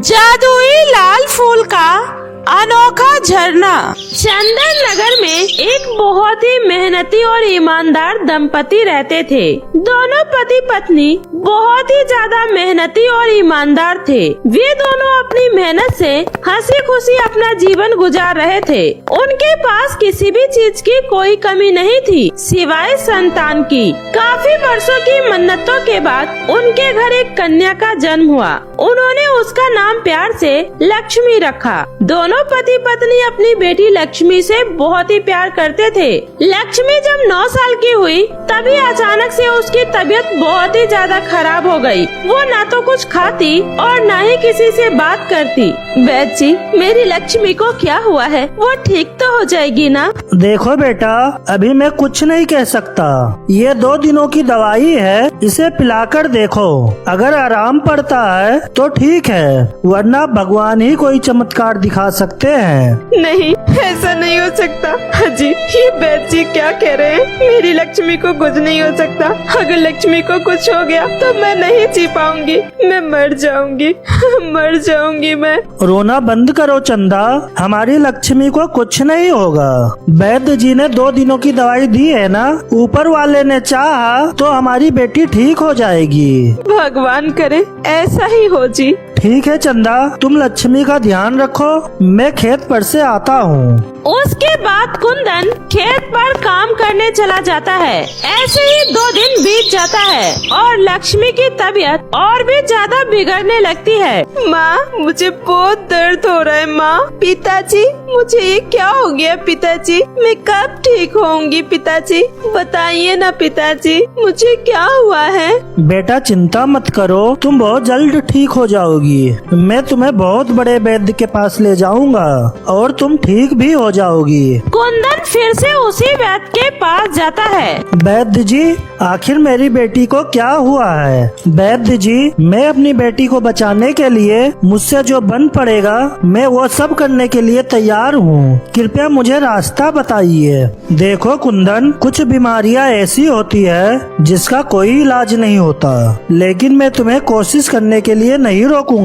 जादुई लाल फूल का अनोखा झरना। चंदन नगर में एक बहुत ही मेहनती और ईमानदार दंपति रहते थे। दोनों पति पत्नी बहुत ही ज्यादा मेहनती और ईमानदार थे। वे दोनों अपनी मेहनत से हंसी खुशी अपना जीवन गुजार रहे थे। उनके पास किसी भी चीज की कोई कमी नहीं थी सिवाय संतान की। काफी वर्षों की मन्नतों के बाद उनके घर एक कन्या का जन्म हुआ। उन्होंने उसका नाम प्यार से लक्ष्मी रखा। दोनों पति पत्नी अपनी बेटी लक्ष्मी से बहुत ही प्यार करते थे। लक्ष्मी जब 9 साल की हुई तभी अचानक से उसकी तबीयत बहुत ही ज्यादा खराब हो गई। वो न तो कुछ खाती और न ही किसी से बात करती। वैद्य जी, मेरी लक्ष्मी को क्या हुआ है? वो ठीक तो हो जाएगी ना? देखो बेटा, अभी मैं कुछ नहीं कह सकता। ये 2 दिनों की दवाई है, इसे पिलाकर देखो। अगर आराम पड़ता है तो ठीक है, वरना भगवान ही कोई चमत्कार दिखा सकते हैं। नहीं, ऐसा नहीं हो सकता। हाजी, ये वैद्य जी क्या कह रहे हैं? मेरी लक्ष्मी को कुछ नहीं हो सकता। अगर लक्ष्मी को कुछ हो गया तो मैं नहीं जी पाऊंगी। मैं मर जाऊंगी मर जाऊंगी मैं। रोना बंद करो चंदा, हमारी लक्ष्मी को कुछ नहीं होगा। वैद्य जी ने 2 दिनों की दवाई दी है ना, ऊपर वाले ने चाहा तो हमारी बेटी ठीक हो जाएगी। भगवान करे ऐसा ही हो जी। ठीक है चंदा, तुम लक्ष्मी का ध्यान रखो, मैं खेत पर से आता हूँ। उसके बाद कुंदन खेत पर काम करने चला जाता है। ऐसे ही 2 दिन बीत जाता है और लक्ष्मी की तबीयत और भी ज्यादा बिगड़ने लगती है। माँ, मुझे बहुत दर्द हो रहा है। माँ, पिताजी, मुझे ये क्या हो गया पिताजी? मैं कब ठीक होऊंगी पिताजी? बताइए ना पिताजी, मुझे क्या हुआ है? बेटा चिंता मत करो, तुम बहुत जल्द ठीक हो जाओगी। मैं तुम्हें बहुत बड़े वैद्य के पास ले जाऊंगा और तुम ठीक भी हो जाओगी। कुंदन फिर से उसी वैद्य के पास जाता है। वैद्य जी, आखिर मेरी बेटी को क्या हुआ है? वैद्य जी, मैं अपनी बेटी को बचाने के लिए मुझसे जो बन पड़ेगा मैं वो सब करने के लिए तैयार हूँ। कृपया मुझे रास्ता बताइए। देखो कुंदन, कुछ बीमारियाँ ऐसी होती है जिसका कोई इलाज नहीं होता, लेकिन मैं तुम्हें कोशिश करने के लिए नहीं रोकूंगा।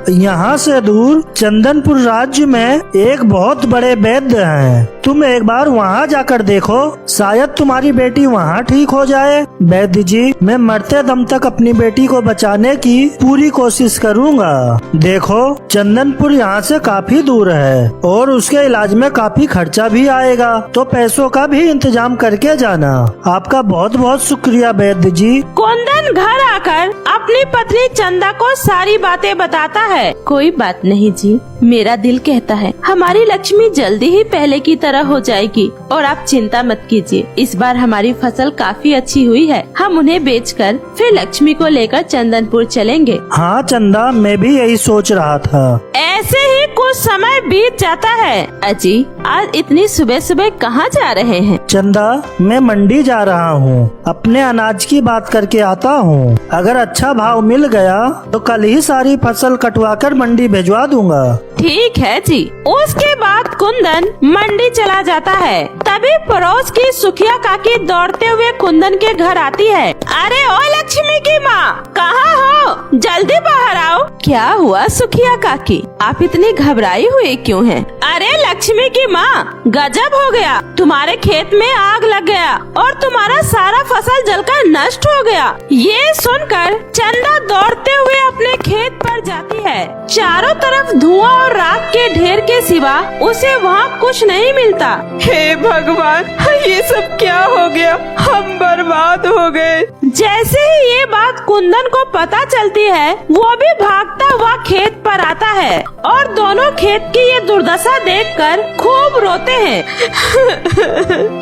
यहाँ से दूर चंदनपुर राज्य में एक बहुत बड़े वैद्य हैं। तुम एक बार वहाँ जाकर देखो, शायद तुम्हारी बेटी वहाँ ठीक हो जाए। वैद्य जी, मैं मरते दम तक अपनी बेटी को बचाने की पूरी कोशिश करूँगा। देखो, चंदनपुर यहाँ से काफी दूर है और उसके इलाज में काफी खर्चा भी आएगा, तो पैसों का भी इंतजाम करके जाना। आपका बहुत बहुत शुक्रिया वैद्य जी। कुंदन घर आकर अपनी पत्नी चंदा को सारी बातें बताता है। कोई बात नहीं जी, मेरा दिल कहता है हमारी लक्ष्मी जल्दी ही पहले की तरह हो जाएगी और आप चिंता मत कीजिए। इस बार हमारी फसल काफी अच्छी हुई है। हम उन्हें बेचकर फिर लक्ष्मी को लेकर चंदनपुर चलेंगे। हाँ चंदा, मैं भी यही सोच रहा था। ऐसे ही कुछ समय बीत जाता है। अजी, आज इतनी सुबह सुबह कहाँ जा रहे हैं? चंदा, मैं मंडी जा रहा हूँ, अपने अनाज की बात करके आता हूँ। अगर अच्छा भाव मिल गया तो कल ही सारी फसल कटवा कर मंडी भिजवा दूंगा। ठीक है जी। उसके बाद कुंदन मंडी चला जाता है। तभी पड़ोस की सुखिया काकी दौड़ते हुए कुंदन के घर आती है। अरे ओ लक्ष्मी की माँ, कहाँ हो? जल्दी बाहर आओ। क्या हुआ सुखिया काकी, आप इतनी घबराई हुई क्यों हैं? अरे लक्ष्मी की माँ, गजब हो गया, तुम्हारे खेत में आग लग गया और तुम्हारा सारा फसल जलकर नष्ट हो गया। ये सुनकर चंदा दौड़ते हुए अपने खेत पर जाती है। चारों तरफ धुआं और राख के ढेर के सिवा उसे वहाँ कुछ नहीं मिलता। हे भगवान, ये सब क्या हो गया? हम बर्बाद हो गए। जैसे ही ये बात कुंदन को पता चलती है, वो भी भागता हुआ खेत पर आता है और दोनों खेत की ये दुर्दशा देखकर खूब रोते हैं।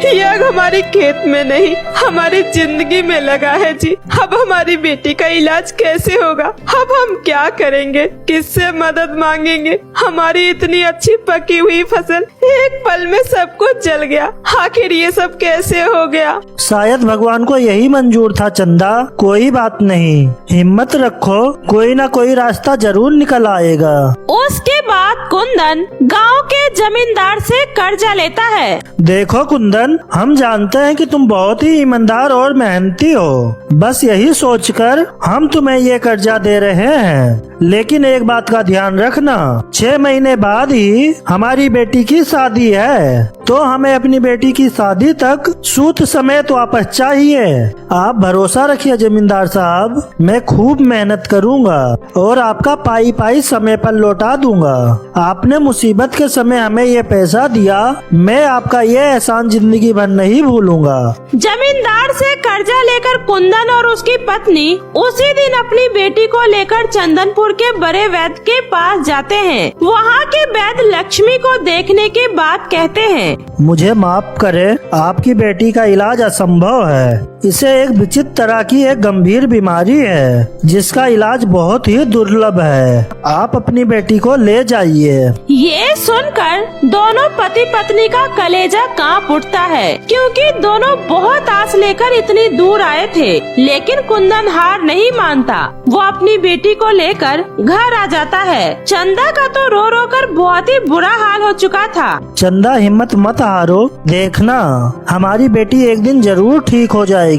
ये आग हमारी खेत में नहीं, हमारी जिंदगी में लगा है जी। अब हमारी बेटी का इलाज कैसे होगा? अब हम क्या करेंगे? किससे मदद मांगेंगे? हमारी इतनी अच्छी पकी हुई फसल एक पल में सब कुछ जल गया। आखिर ये सब कैसे हो गया? शायद भगवान को यही मंजूर था चंदा। कोई बात नहीं, हिम्मत रखो, कोई ना कोई रास्ता जरूर निकल आएगा। उसके बाद कुंदन गांव के जमींदार से कर्जा लेता है। देखो कुंदन, हम जानते हैं कि तुम बहुत ही ईमानदार और मेहनती हो, बस यही सोचकर हम तुम्हें ये कर्जा दे रहे हैं। लेकिन एक बात का ध्यान रखना, 6 महीने बाद ही हमारी बेटी की शादी है, तो हमें अपनी बेटी की शादी तक सूद समेत वापस चाहिए। आप भरोसा रखिए जमींदार साहब, मैं खूब मेहनत करूंगा और आपका पाई पाई समय पर लौटा दूंगा। आपने मुसीबत के समय हमें ये पैसा दिया, मैं आपका ये एहसान जिंदगी भर नहीं भूलूंगा। जमींदार से कर्जा लेकर कुंदन और उसकी पत्नी उसी दिन अपनी बेटी को लेकर चंदनपुर के बड़े वैद्य के पास जाते हैं। वहाँ के वैद्य लक्ष्मी को देखने के बाद कहते हैं, मुझे माफ करें, आपकी बेटी का इलाज असंभव है। इसे एक विचित्र तरह की एक गंभीर बीमारी है जिसका इलाज बहुत ही दुर्लभ है। आप अपनी बेटी को ले जाइए। ये सुनकर दोनों पति पत्नी का कलेजा कांप उठता है, क्योंकि दोनों बहुत आस लेकर इतनी दूर आए थे। लेकिन कुंदन हार नहीं मानता, वो अपनी बेटी को लेकर घर आ जाता है। चंदा का तो रो रो कर बहुत ही बुरा हाल हो चुका था। चंदा, हिम्मत मत हारो, देखना हमारी बेटी एक दिन जरूर ठीक हो जाएगी।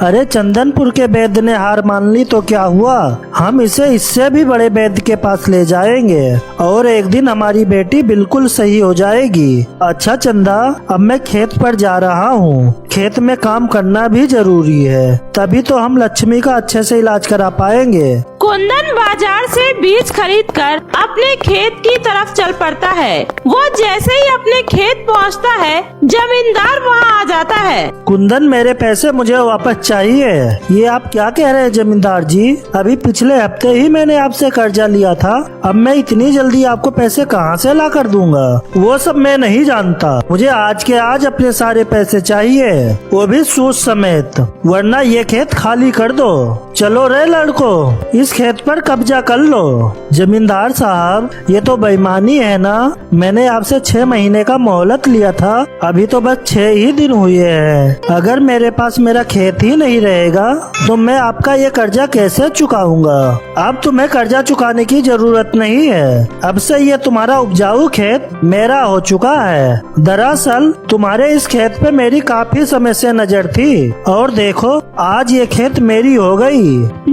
अरे चंदनपुर के वैद्य ने हार मान ली तो क्या हुआ, हम इसे इससे भी बड़े वैद्य के पास ले जाएंगे और एक दिन हमारी बेटी बिल्कुल सही हो जाएगी। अच्छा चंदा, अब मैं खेत पर जा रहा हूँ। खेत में काम करना भी जरूरी है, तभी तो हम लक्ष्मी का अच्छे से इलाज करा पाएंगे। कुंदन बाजार से बीज खरीदकर अपने खेत की तरफ चल पड़ता है। वो जैसे ही अपने खेत पहुंचता है, जमींदार वहां आ जाता है। कुंदन, मेरे पैसे मुझे वापस चाहिए। ये आप क्या कह रहे हैं जमींदार जी? अभी पिछले हफ्ते ही मैंने आपसे कर्जा लिया था, अब मैं इतनी जल्दी आपको पैसे कहाँ से ला कर दूंगा? वो सब मैं नहीं जानता, मुझे आज के आज अपने सारे पैसे चाहिए, वो भी सूद समेत, वरना ये खेत खाली कर दो। चलो रे लड़को, इस खेत पर कब्जा कर लो। जमींदार साहब, ये तो बेईमानी है ना, मैंने आपसे 6 महीने का मोहलत लिया था, अभी तो बस 6 ही दिन हुए हैं। अगर मेरे पास मेरा खेत ही नहीं रहेगा तो मैं आपका ये कर्जा कैसे चुकाऊंगा? अब तुम्हें कर्जा चुकाने की जरूरत नहीं है, अब से ये तुम्हारा उपजाऊ खेत मेरा हो चुका है। दरअसल तुम्हारे इस खेत पे मेरी काफी समय से नजर थी और देखो आज ये खेत मेरी हो गई।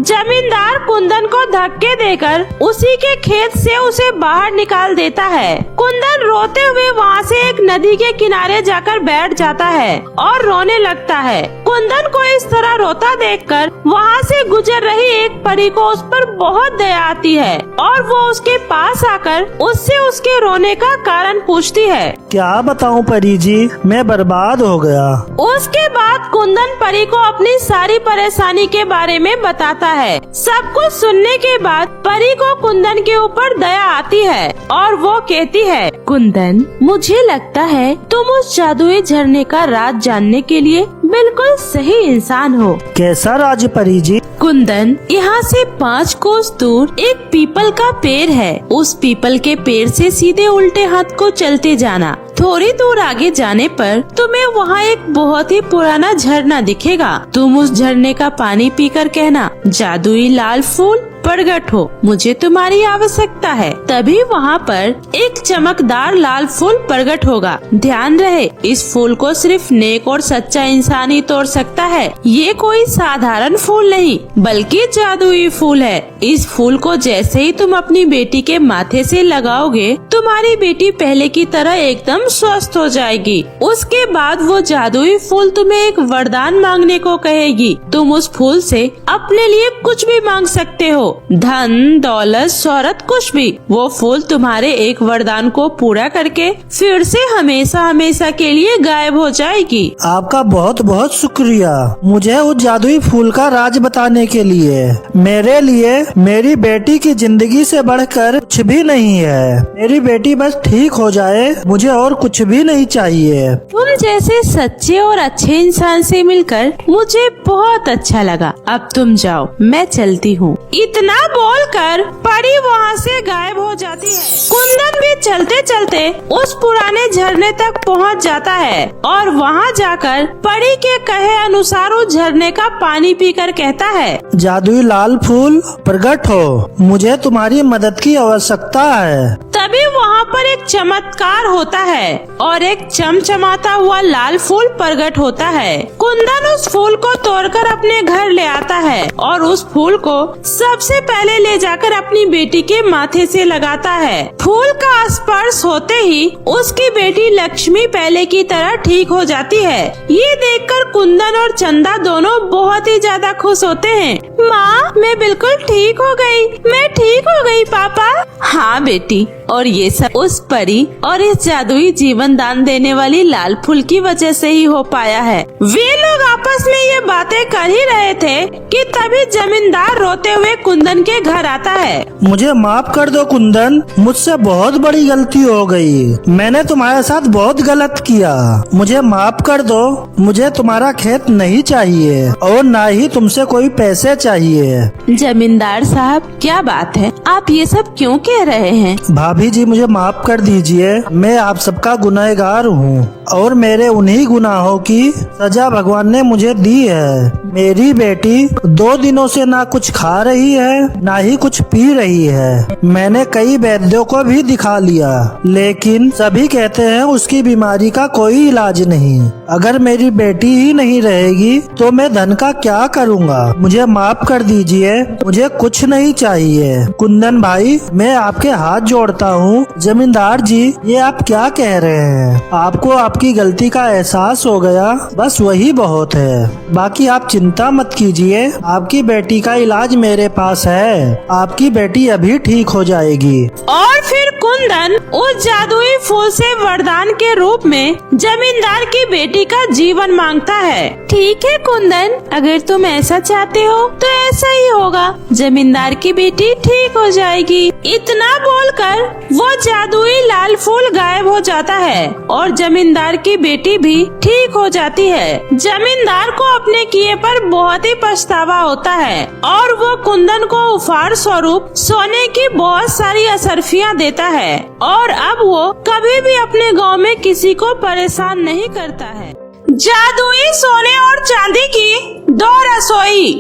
जमींदार कुंदन को धक्के देकर उसी के खेत से उसे बाहर निकाल देता है। कुंदन रोते हुए वहाँ से एक नदी के किनारे जाकर बैठ जाता है और रोने लगता है। कुंदन को इस तरह रोता देखकर वहाँ से गुजर रही एक परी को उस पर बहुत दया आती है और वो उसके पास आकर उससे उसके रोने का कारण पूछती है। क्या बताऊं परी जी, मैं बर्बाद हो गया। उसके बाद कुंदन परी को अपनी सारी परेशानी के बारे में बताता है। सब कुछ सुनने के बाद परी को कुंदन के ऊपर दया आती है और वो कहती है, कुंदन, मुझे लगता है तुम उस जादुई झरने का राज जानने के लिए बिल्कुल सही इंसान हो। कैसा राज परी जी? कुंदन, यहाँ से 5 कोस दूर एक पीपल का पेड़ है। उस पीपल के पेड़ से सीधे उल्टे हाथ को चलते जाना। थोड़ी दूर आगे जाने पर तुम्हें वहाँ एक बहुत ही पुराना झरना दिखेगा। तुम उस झरने का पानी पीकर कहना, जादुई लाल फूल प्रगट हो, मुझे तुम्हारी आवश्यकता है। तभी वहाँ पर एक चमकदार लाल फूल प्रगट होगा। ध्यान रहे, इस फूल को सिर्फ नेक और सच्चा इंसान ही तोड़ सकता है। ये कोई साधारण फूल नहीं बल्कि जादुई फूल है। इस फूल को जैसे ही तुम अपनी बेटी के माथे से लगाओगे, तुम्हारी बेटी पहले की तरह एकदम स्वस्थ हो जाएगी। उसके बाद वो जादुई फूल तुम्हें एक वरदान मांगने को कहेगी। तुम उस फूल से अपने लिए कुछ भी मांग सकते हो, धन, दौलत, शोहरत, कुछ भी। वो फूल तुम्हारे एक वरदान को पूरा करके फिर से हमेशा हमेशा के लिए गायब हो जाएगी। आपका बहुत बहुत शुक्रिया मुझे उस जादुई फूल का राज बताने के लिए। मेरे लिए मेरी बेटी की जिंदगी से बढ़कर कुछ भी नहीं है। मेरी बेटी बस ठीक हो जाए, मुझे और कुछ भी नहीं चाहिए। तुम जैसे सच्चे और अच्छे इंसान से मिलकर मुझे बहुत अच्छा लगा। अब तुम जाओ, मैं चलती हूँ। इतना बोलकर परी वहाँ से गायब हो जाती है। कुंदन भी चलते चलते उस पुराने झरने तक पहुँच जाता है और वहाँ जाकर परी के कहे अनुसार उस झरने का पानी पीकर कहता है, जादुई लाल फूल प्रगट हो, मुझे तुम्हारी मदद की आवश्यकता है। तभी वहाँ पर एक चमत्कार होता है और एक चमचमाता हुआ लाल फूल प्रकट होता है। कुंदन उस फूल को तोड़कर अपने घर ले आता है और उस फूल को सबसे पहले ले जाकर अपनी बेटी के माथे से लगाता है। फूल का स्पर्श होते ही उसकी बेटी लक्ष्मी पहले की तरह ठीक हो जाती है। ये देखकर कुंदन और चंदा दोनों बहुत ही ज्यादा खुश होते हैं। माँ, मैं बिल्कुल ठीक हो गई, मैं ठीक हो गई पापा। हाँ बेटी, और ये सब उस परी और इस जादुई जीवन दान देने वाली लाल फूल की वजह से ही हो पाया है। वे लोग आपस में ये बातें कर ही रहे थे कि तभी जमींदार रोते हुए कुंदन के घर आता है। मुझे माफ कर दो कुंदन, मुझसे बहुत बड़ी गलती हो गई। मैंने तुम्हारे साथ बहुत गलत किया, मुझे माफ कर दो। मुझे तुम्हारा खेत नहीं चाहिए और ना ही तुमसे कोई पैसे चाहिए। जमींदार साहब, क्या बात है, आप ये सब क्यों कह रहे हैं? भाभी जी, मुझे माफ कर दीजिए। मैं आप सबका गुनहगार हूँ और मेरे उन्हीं गुनाहों की सजा भगवान ने मुझे दी है। मेरी बेटी 2 दिनों से ना कुछ खा रही है ना ही कुछ पी रही है। मैंने कई वैद्यों को भी दिखा लिया, लेकिन सभी कहते हैं उसकी बीमारी का कोई इलाज नहीं। अगर मेरी बेटी ही नहीं रहेगी तो मैं धन का क्या करूँगा? मुझे माफ कर दीजिए, मुझे कुछ नहीं चाहिए। कुंदन भाई, मैं आपके हाथ जोड़ता हूँ। जमींदार जी, ये आप क्या कह रहे हैं? आपको आपकी गलती का एहसास हो गया, बस वही बहुत है। बाकी आप चिंता मत कीजिए, आपकी बेटी का इलाज मेरे पास है। आपकी बेटी अभी ठीक हो जाएगी। और फिर कुंदन उस जादुई फूल से वरदान के रूप में जमींदार की बेटी का जीवन मांगता है। ठीक है कुंदन, अगर तुम ऐसा चाहते हो तो ऐसा ही होगा। जमींदार की बेटी ठीक हो जाएगी। इतना बोलकर वो जादुई लाल फूल गायब हो जाता है और जमींदार की बेटी भी ठीक हो जाती है। जमींदार को अपने किए पर बहुत ही पछतावा होता है और वो कुंदन को उपहार स्वरूप सोने की बहुत सारी असरफियाँ देता है और अब वो कभी भी अपने गांव में किसी को परेशान नहीं करता है। जादुई सोने और चांदी की 2 रसोई।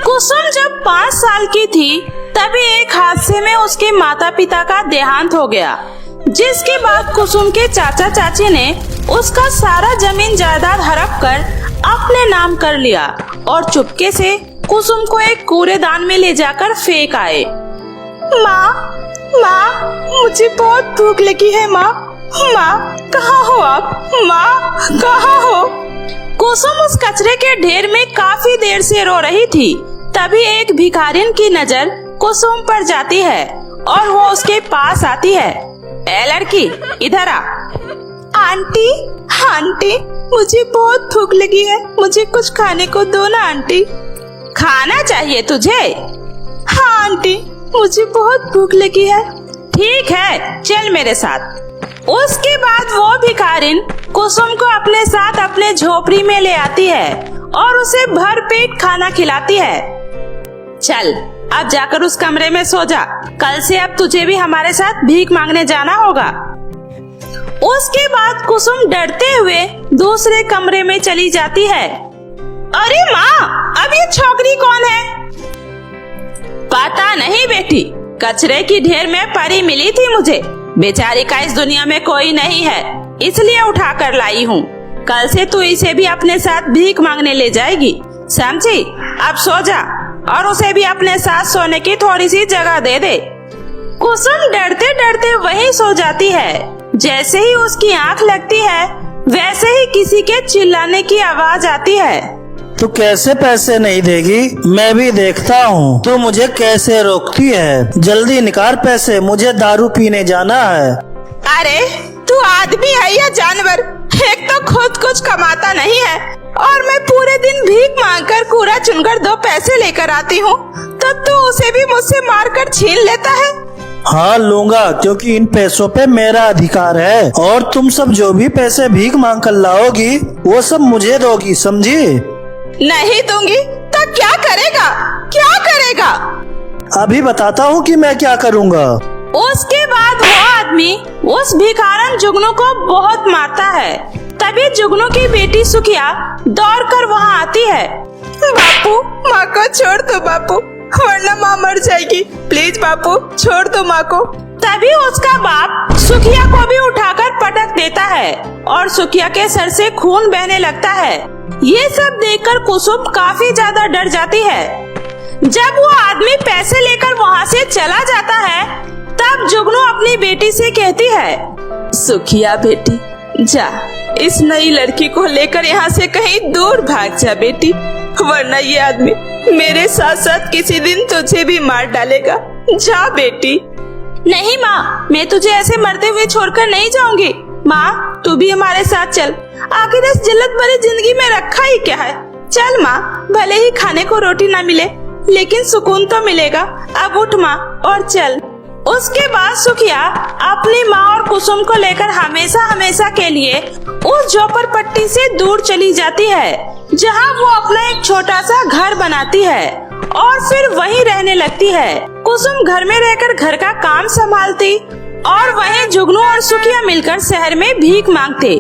कुसुम जब 5 साल की थी तभी एक हादसे में उसके माता पिता का देहांत हो गया, जिसके बाद कुसुम के चाचा चाची ने उसका सारा जमीन जायदाद हड़प कर अपने नाम कर लिया और चुपके से कुसुम को एक कूड़ेदान में ले जाकर फेंक आए। माँ, मुझे बहुत भूख लगी है। माँ, कहाँ हो आप? माँ, कहाँ हो? कुसुम उस कचरे के ढेर में काफी देर से रो रही थी। तभी एक भिखारिन की नजर कुसुम पर जाती है और वो उसके पास आती है। ए लड़की, इधर आ। आंटी, मुझे बहुत भूख लगी है, मुझे कुछ खाने को दो ना आंटी। खाना चाहिए तुझे? हाँ आंटी, मुझे बहुत भूख लगी है। ठीक है, चल मेरे साथ। उसके बाद वो भिखारिन कुसुम को अपने साथ अपने झोपड़ी में ले आती है और उसे भर पेट खाना खिलाती है। चल, अब जाकर उस कमरे में सो जा। कल से अब तुझे भी हमारे साथ भीख मांगने जाना होगा। उसके बाद कुसुम डरते हुए दूसरे कमरे में चली जाती है। अरे माँ, अब ये छोकरी कौन है? पता नहीं बेटी, कचरे की ढेर में परी मिली थी मुझे। बेचारी का इस दुनिया में कोई नहीं है, इसलिए उठा कर लाई हूँ। कल से तू इसे भी अपने साथ भीख मांगने ले जाएगी, समझी? अब सो जा और उसे भी अपने साथ सोने की थोड़ी सी जगह दे दे। कुसुम डरते डरते वहीं सो जाती है। जैसे ही उसकी आंख लगती है वैसे ही किसी के चिल्लाने की आवाज आती है। तू कैसे पैसे नहीं देगी? मैं भी देखता हूँ तू मुझे कैसे रोकती है। जल्दी निकाल पैसे, मुझे दारू पीने जाना है। अरे तू आदमी है या जानवर? एक तो खुद कुछ कमाता नहीं है और मैं पूरे दिन भीख मांगकर कूड़ा चुनकर 2 पैसे लेकर आती हूँ, तो तू उसे भी मुझसे मारकर छीन लेता है। हाँ लूंगा, क्योंकि इन पैसों पे मेरा अधिकार है और तुम सब जो भी पैसे भीख मांग कर लाओगी वो सब मुझे दोगी, समझी? नहीं दूंगी तो क्या करेगा? क्या करेगा? अभी बताता हूँ कि मैं क्या करूँगा। उसके बाद वो आदमी उस भिखारन जुगनू को बहुत मारता है। तभी जुगनू की बेटी सुखिया दौड़कर वहाँ आती है। बापू, माँ को छोड़ दो बापू, वरना माँ मर जाएगी। प्लीज बापू, छोड़ दो माँ को। तभी उसका बाप सुखिया को भी उठाकर पटक देता है और सुखिया के सर से खून बहने लगता है। ये सब देखकर कुसुम काफी ज्यादा डर जाती है। जब वो आदमी पैसे लेकर वहाँ से चला जाता है तब जुगनू अपनी बेटी से कहती है, सुखिया बेटी जा, इस नई लड़की को लेकर यहाँ से कहीं दूर भाग जा बेटी, वरना ये आदमी मेरे साथ साथ किसी दिन तुझे भी मार डालेगा। जा बेटी। नहीं माँ, मैं तुझे ऐसे मरते हुए छोड़कर नहीं जाऊंगी। माँ तू भी हमारे साथ चल, आखिर इस जिल्लत भरी जिंदगी में रखा ही क्या है। चल माँ, भले ही खाने को रोटी ना मिले लेकिन सुकून तो मिलेगा। अब उठ माँ और चल। उसके बाद सुखिया अपनी माँ और कुसुम को लेकर हमेशा हमेशा के लिए उस झोपड़पट्टी से दूर चली जाती है, जहाँ वो अपना एक छोटा सा घर बनाती है और फिर वहीं रहने लगती है। कुसुम घर में रहकर घर का काम संभालती और वहीं जुगनू और सुखिया मिलकर शहर में भीख मांगते।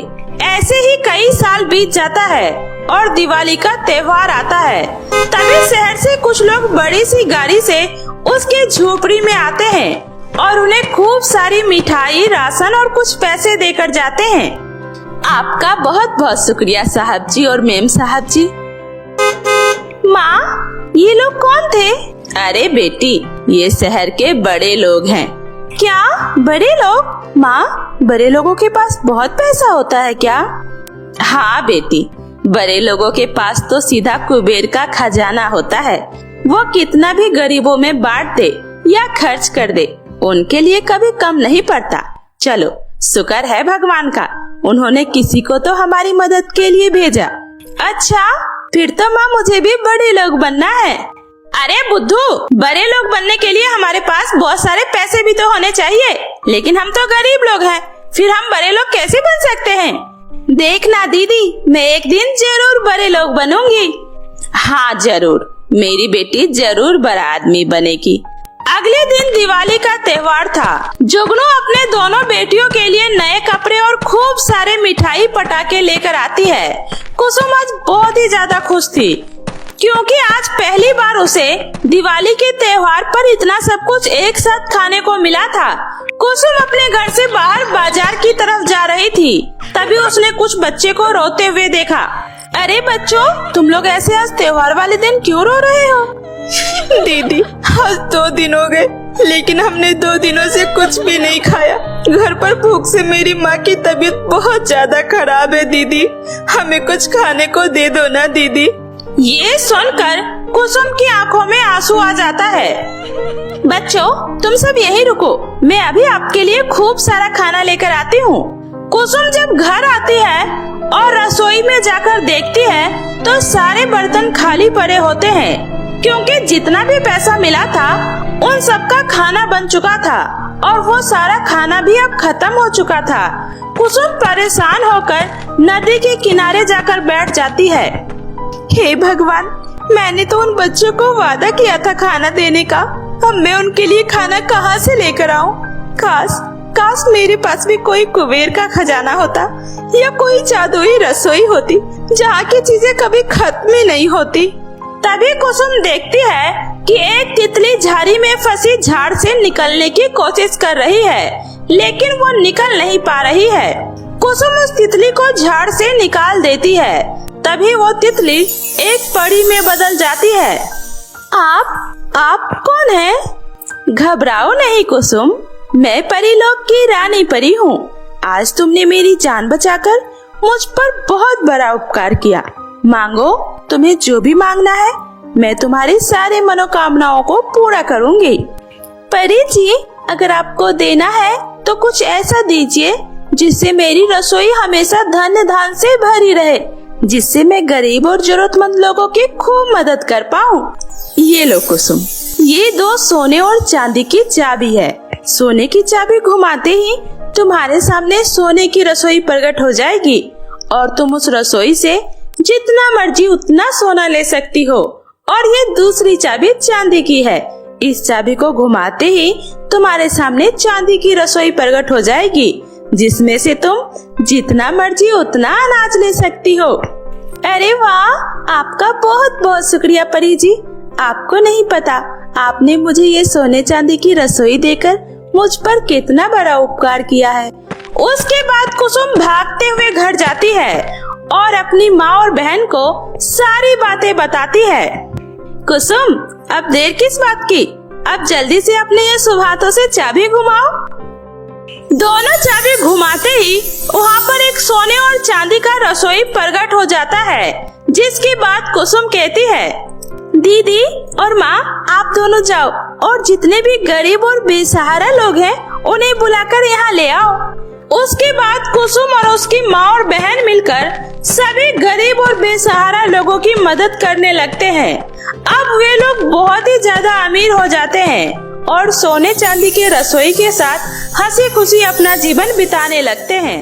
ऐसे ही कई साल बीत जाता है और दिवाली का त्योहार आता है। तभी शहर से कुछ लोग बड़ी सी गाड़ी से उसके झोपड़ी में आते हैं और उन्हें खूब सारी मिठाई, राशन और कुछ पैसे देकर जाते हैं। आपका बहुत बहुत शुक्रिया साहब जी और मेम साहब जी। माँ ये लोग कौन थे? अरे बेटी, ये शहर के बड़े लोग हैं। क्या बड़े लोग? माँ बड़े लोगों के पास बहुत पैसा होता है क्या? हाँ बेटी, बड़े लोगों के पास तो सीधा कुबेर का खजाना होता है। वो कितना भी गरीबों में बांट दे या खर्च कर दे, उनके लिए कभी कम नहीं पड़ता। चलो शुक्र है भगवान का, उन्होंने किसी को तो हमारी मदद के लिए भेजा। अच्छा फिर तो माँ मुझे भी बड़े लोग बनना है। अरे बुद्धू, बड़े लोग बनने के लिए हमारे पास बहुत सारे पैसे भी तो होने चाहिए, लेकिन हम तो गरीब लोग हैं, फिर हम बड़े लोग कैसे बन सकते हैं? देखना दीदी, मैं एक दिन जरूर बड़े लोग बनूंगी। हाँ जरूर, मेरी बेटी जरूर बड़ा आदमी बनेगी। अगले दिन दिवाली का त्योहार था। जुगनू अपने दोनों बेटियों के लिए नए कपड़े और खूब सारे मिठाई पटाखे लेकर आती है। कुसुम आज बहुत ही ज्यादा खुश थी क्योंकि आज पहली बार उसे दिवाली के त्योहार पर इतना सब कुछ एक साथ खाने को मिला था। कुसुम अपने घर से बाहर बाजार की तरफ जा रही थी, तभी उसने कुछ बच्चे को रोते हुए देखा। अरे बच्चों, तुम लोग ऐसे आज त्योहार वाले दिन क्यों रो रहे हो? दीदी आज 2 दिन हो गए, लेकिन हमने 2 दिनों से कुछ भी नहीं खाया। घर पर भूख से मेरी माँ की तबीयत बहुत ज्यादा खराब है दीदी, हमें कुछ खाने को दे दो ना दीदी। ये सुनकर कुसुम की आंखों में आंसू आ जाता है। बच्चों तुम सब यहीं रुको, मैं अभी आपके लिए खूब सारा खाना लेकर आती हूँ। कुसुम जब घर आती है और रसोई में जाकर देखती है तो सारे बर्तन खाली पड़े होते हैं, क्योंकि जितना भी पैसा मिला था उन सबका खाना बन चुका था और वो सारा खाना भी अब खत्म हो चुका था। कुसुम परेशान होकर नदी के किनारे जाकर बैठ जाती है। हे भगवान, मैंने तो उन बच्चों को वादा किया था खाना देने का, अब मैं उनके लिए खाना कहाँ से लेकर आऊँ? काश मेरे पास भी कोई कुबेर का खजाना होता या कोई जादुई रसोई होती जहाँ की चीजें कभी खत्म ही नहीं होती। तभी कुसुम देखती है कि एक तितली झाड़ी में फंसी झाड़ से निकलने की कोशिश कर रही है, लेकिन वो निकल नहीं पा रही है। कुसुम उस तितली को झाड़ से निकाल देती है। तभी वो तितली एक परी में बदल जाती है। आप कौन है? घबराओ नहीं कुसुम, मैं परीलोक की रानी परी हूँ। आज तुमने मेरी जान बचाकर मुझ पर बहुत बड़ा उपकार किया। मांगो, तुम्हें जो भी मांगना है मैं तुम्हारी सारी मनोकामनाओं को पूरा करूँगी। परी जी, अगर आपको देना है तो कुछ ऐसा दीजिए जिससे मेरी रसोई हमेशा धन धान से भरी रहे, जिससे मैं गरीब और जरूरतमंद लोगों की खूब मदद कर पाऊँ। ये लो कुसुम, ये 2 सोने और चांदी की चाबी है। सोने की चाबी घुमाते ही तुम्हारे सामने सोने की रसोई प्रकट हो जाएगी और तुम उस रसोई से जितना मर्जी उतना सोना ले सकती हो। और ये दूसरी चाबी चांदी की है। इस चाबी को घुमाते ही तुम्हारे सामने चांदी की रसोई प्रकट हो जाएगी, जिसमें से तुम जितना मर्जी उतना अनाज ले सकती हो। अरे वाह, आपका बहुत बहुत शुक्रिया परी जी। आपको नहीं पता, आपने मुझे ये सोने चांदी की रसोई देकर मुझ पर कितना बड़ा उपकार किया है। उसके बाद कुसुम भागते हुए घर जाती है और अपनी माँ और बहन को सारी बातें बताती है। कुसुम, अब देर किस बात की, अब जल्दी से अपने ये शुभ हाथों से चाबी घुमाओ। दोनों चाबी घुमाते ही वहाँ पर एक सोने और चांदी का रसोई प्रकट हो जाता है, जिसकी बात कुसुम कहती है, दीदी और माँ, आप दोनों जाओ और जितने भी गरीब और बेसहारा लोग हैं उन्हें बुलाकर यहाँ ले आओ। उसके बाद कुसुम और उसकी माँ और बहन मिलकर सभी गरीब और बेसहारा लोगों की मदद करने लगते हैं। अब वे लोग बहुत ही ज्यादा अमीर हो जाते हैं और सोने चांदी के रसोई के साथ हंसी खुशी अपना जीवन बिताने लगते हैं।